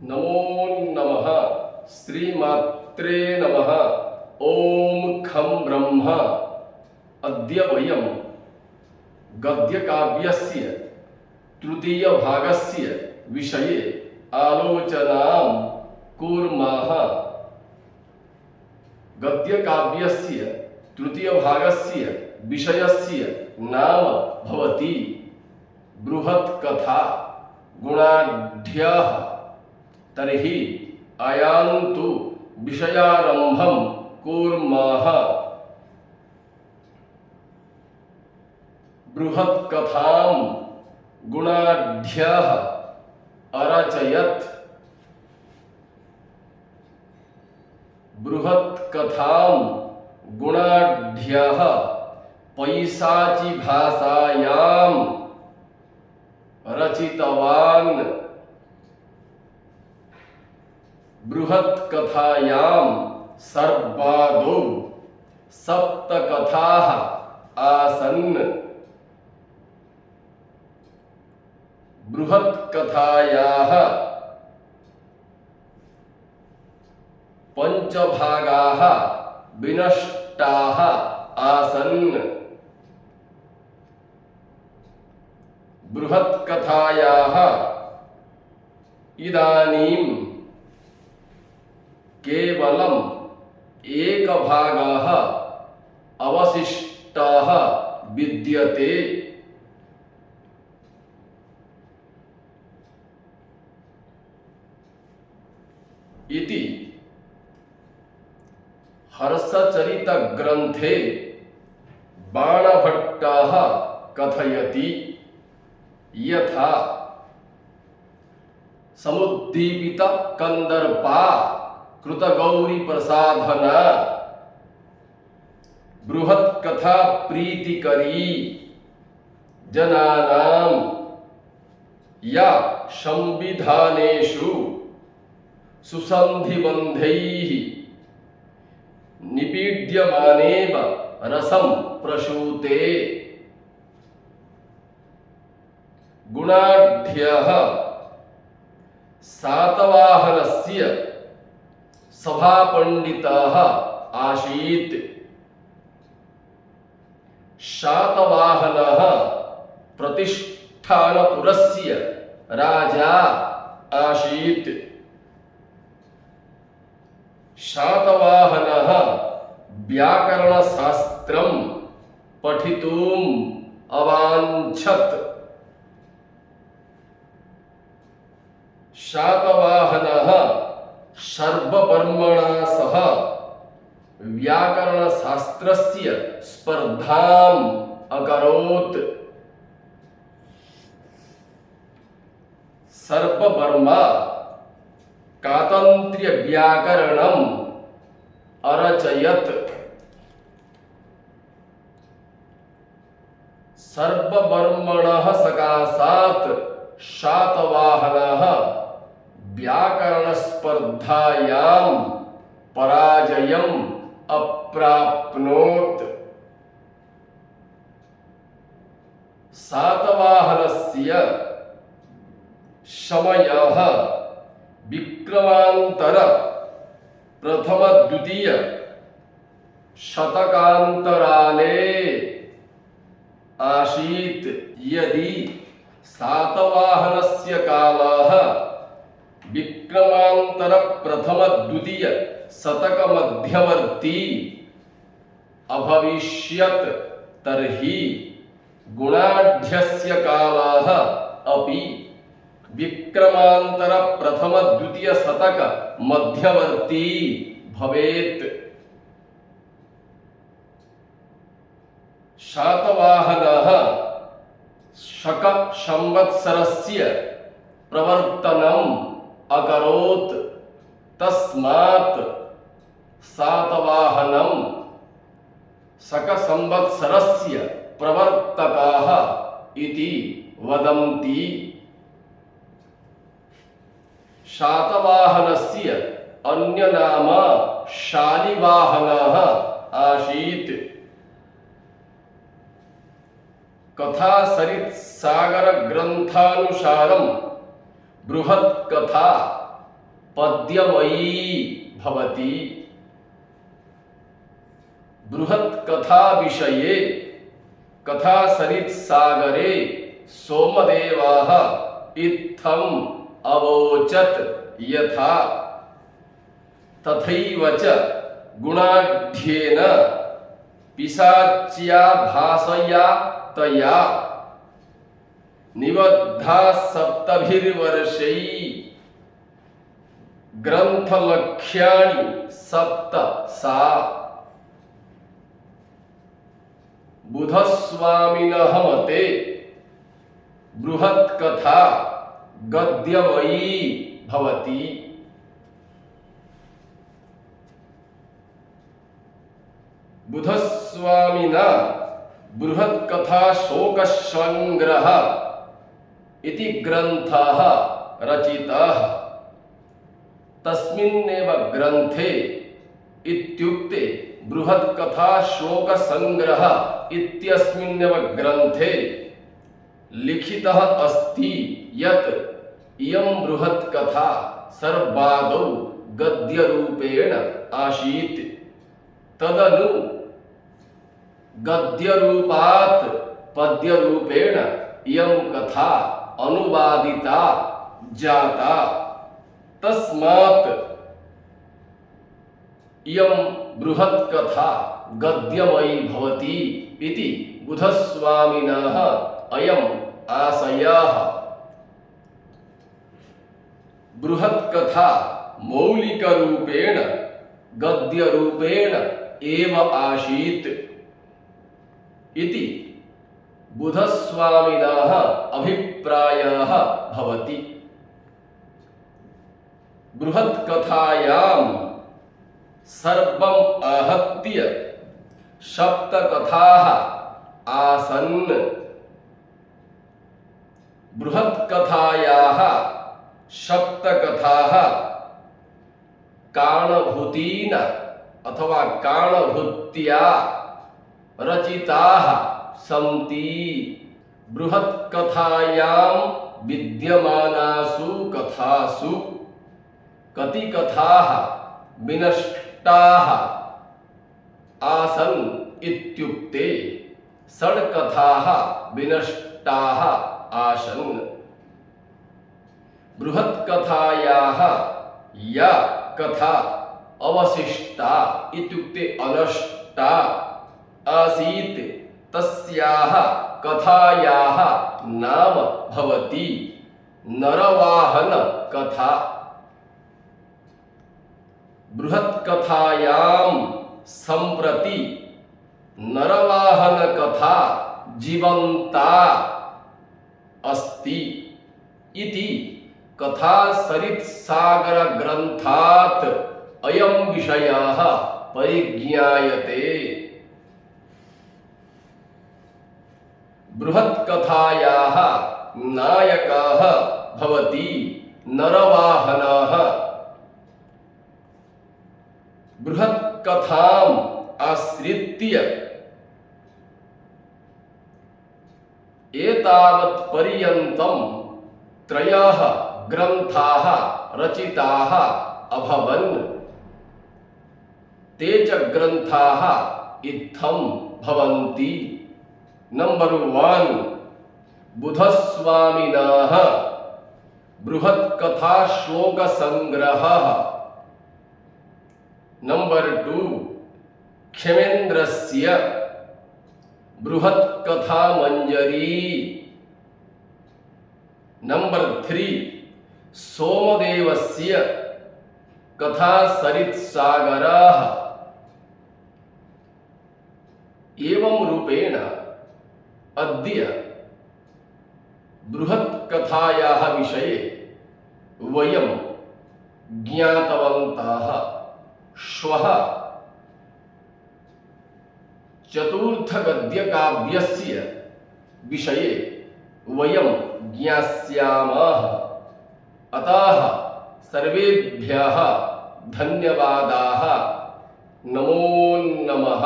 नमो नमः श्रीमात्रे नमः। ओम खं ब्रह्म। अद्य वयं गद्यकाव्यस्य तृतीयभागस्य विषये आलोचनां कुर्मः। गद्यकाव्यस्य तृतीयभागस्य विषयस्य नाम भवति बृहत्कथा गुणाढ्यः। तर्हि आयान्तु विषयारम्भं कुर्मः। बृहत्कथां गुणाढ्यः अरचयत्। बृहत्कथां गुणाढ्यः पैशाची भाषायां रचितवान्। बृहत्कथायां सर्वादौ सप्तकथाः आसन्। बृहत्कथायाः पञ्चभागाः विनष्टाः आसन्। बृहत्कथायाः इदानीं केवलम् एकभागः अवशिष्टः विद्यते। इति हर्षचरितग्रन्थे बाणभट्टः कथयति। यथा समुद्दीपित कंदर्पा कृतगौरी प्रसाधना बृहत्कथा प्रीतिकरी जनानां या संविधानेषु सुसन्धिबन्धैः निपीड्यमानेव रसं प्रसूते। गुणाढ्यः सातवाहनस्य सभापण्डितः आसीत्। शातवाहनः प्रतिष्ठानपुरस्य राजा आसीत्। शातवाहनः व्याकरणशास्त्रं पठितुम् अवाञ्छत्। शातवाहनः सर्ववर्मणा सह व्याकरणशास्त्रस्य स्पर्धाम् अकरोत्। सर्ववर्मा कातन्त्र्य व्याकरणम् अरचयत्। सर्ववर्मणः सकाशात् शातवाहनः व्याकरण स्पर्धायां पराजयम् अप्राप्नोत्। सातवाहनस्य समयः विक्रमान्तर प्रथम द्वितीय शतकान्तराले आसीत्। यदि सातवाहनस्य कालः विक्रमान्तर प्रथम द्वितीय शतक मध्यवर्ती अभविष्यत् तर्हि गुणाढ्यस्य कालः अपि विक्रमान्तर प्रथम द्वितीय शतक मध्यवर्ती भवेत्। शातवाहनः शक संवत्सरस्य प्रवर्तनम् अकरोत्। तस्मात् सातवाहनं शक संवत्सरस्य प्रवर्तकः इति वदन्ति। शातवाहनस्य अन्य नाम शालिवाहनः आसीत्। कथा सरित सागर ग्रंथानुसारम बृहत् कथा पद्यमयी भवति। बृहत् कथा विषये कथासरित् सागरे सोमदेवः इत्थम् अवोचत् यथा तथैव च गुणाढ्येन पिशाच्या भाषया तया निबद्धा सप्तभिर्वर्षै ग्रंथलक्ष्याणि सप्त सा। बुधस्वामिनः मते बृहत् कथा गद्यमयी भवति। बुधस्वामिना बृहत् कथा शोक संग्रह इति ग्रंथः रचितः। तस्मिन्नेव ग्रंथे इत्युक्ते बृहत् कथा शोक संग्रह इत्यस्मिन्नेव ग्रंथे लिखितः अस्ति यत् इयं बृहत् कथा सर्वादौ गद्यरूपेण आसीत्। तदनु गद्यरूपात् पद्यरूपेण इयं कथा अनुवादिता जाता। तस्मात् इयं बृहत् कथा गद्यमयी भवति इति बुधस्वामिनः अयम् आशयः। बृहत् कथा मौलिक रूपेण गद्य रूपेण एव आसीत् इति बुधस्वामिनः अभिप्रायः भवति। बृहत् कथायां सर्वम् आहत्य सप्तकथाः आसन्। बृहत् कथायाः सप्तकथाः कारणभूतेन अथवा कारणभूत्या रचिताः सन्ति। बृहत् कथायां विद्यमानासु कथासु कति कथाः विनष्टाः आसन् इत्युक्ते षड् कथाः विनष्टाः आसन्। बृहत् कथायाः या कथा अवशिष्टा इत्युक्ते अनष्टा आसीत् तस्याः कथायाः नाम भवति नरवाहन कथा। बृहत् कथायां सम्प्रति नरवाहन कथा जीवन्ता अस्ति इति कथासरित् सागर ग्रन्थात् अयं विषयः परिज्ञायते। बृहत् कथायाः नायकः भवति नरवाहनः। बृहत् कथाम् आश्रित्य एतावत् पर्यन्तं त्रयः ग्रन्थाः रचिताः अभवन्। ते च ग्रन्थाः इत्थं भवन्ति। नंबर 1 बुधस्वामिनः बृहत् कथा शोक संग्रहः। नंबर 2 क्षेमेन्द्रस्य बृहत् कथा मंजरी। नंबर 3 सोमदेवस्य कथासरित् सागरः। एवं रूपेण अद्य बृहत् कथायाः विषये वयं ज्ञातवन्तः। श्वः चतुर्थ गद्यकाव्यस्य विषये वयं ज्ञास्यामः। अतः सर्वेभ्यः धन्यवादाः। नमो नमः।